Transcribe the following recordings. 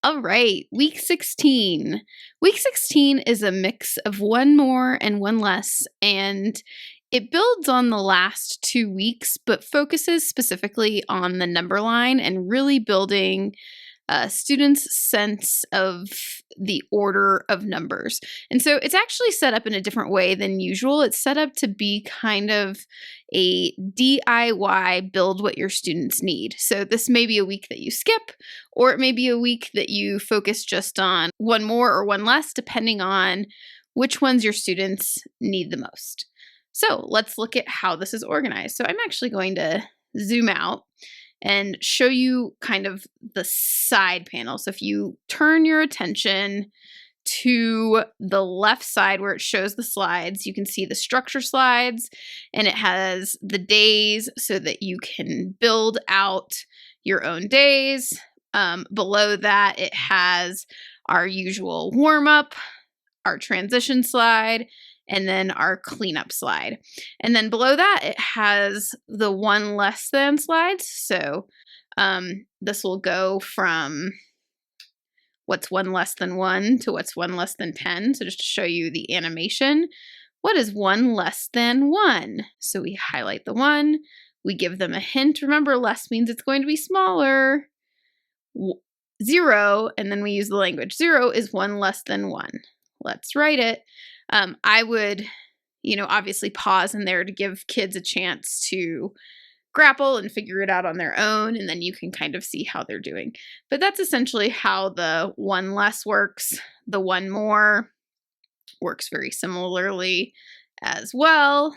All right, week 16. Week 16 is a mix of one more and one less, and it builds on the last 2 weeks, but focuses specifically on the number line and really building students' sense of the order of numbers. And so it's actually set up in a different way than usual. It's set up to be kind of a DIY build what your students need. So this may be a week that you skip, or it may be a week that you focus just on one more or one less, depending on which ones your students need the most. So let's look at how this is organized. So I'm actually going to zoom out and show you kind of the side panel. So if you turn your attention to the left side where it shows the slides, you can see the structure slides, and it has the days so that you can build out your own days. Below that, it has our usual warm-up, our transition slide, and then our cleanup slide. And then below that, it has the one less than slides. So this will go from what's one less than 1 to what's 1 less than 10. So just to show you the animation, what is 1 less than 1? So we highlight the 1, we give them a hint. Remember, less means it's going to be smaller. 0, and then we use the language. 0 is 1 less than 1. Let's write it. I would, obviously pause in there to give kids a chance to grapple and figure it out on their own, and then you can kind of see how they're doing. But that's essentially how the one less works. The one more works very similarly as well.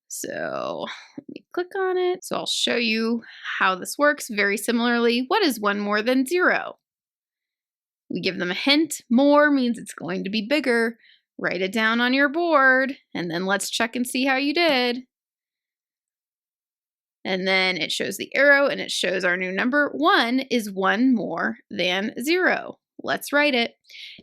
So let me click on it. So I'll show you how this works very similarly. What is 1 more than 0? We give them a hint. More means it's going to be bigger. Write it down on your board, and then let's check and see how you did. And then it shows the arrow, and it shows our new number. 1 is 1 more than 0. Let's write it.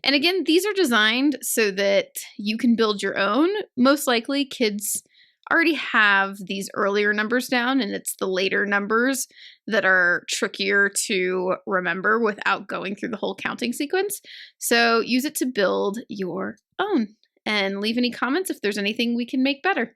And again, these are designed so that you can build your own. Most likely, kids already have these earlier numbers down, and it's the later numbers that are trickier to remember without going through the whole counting sequence. So use it to build your own, and leave any comments if there's anything we can make better.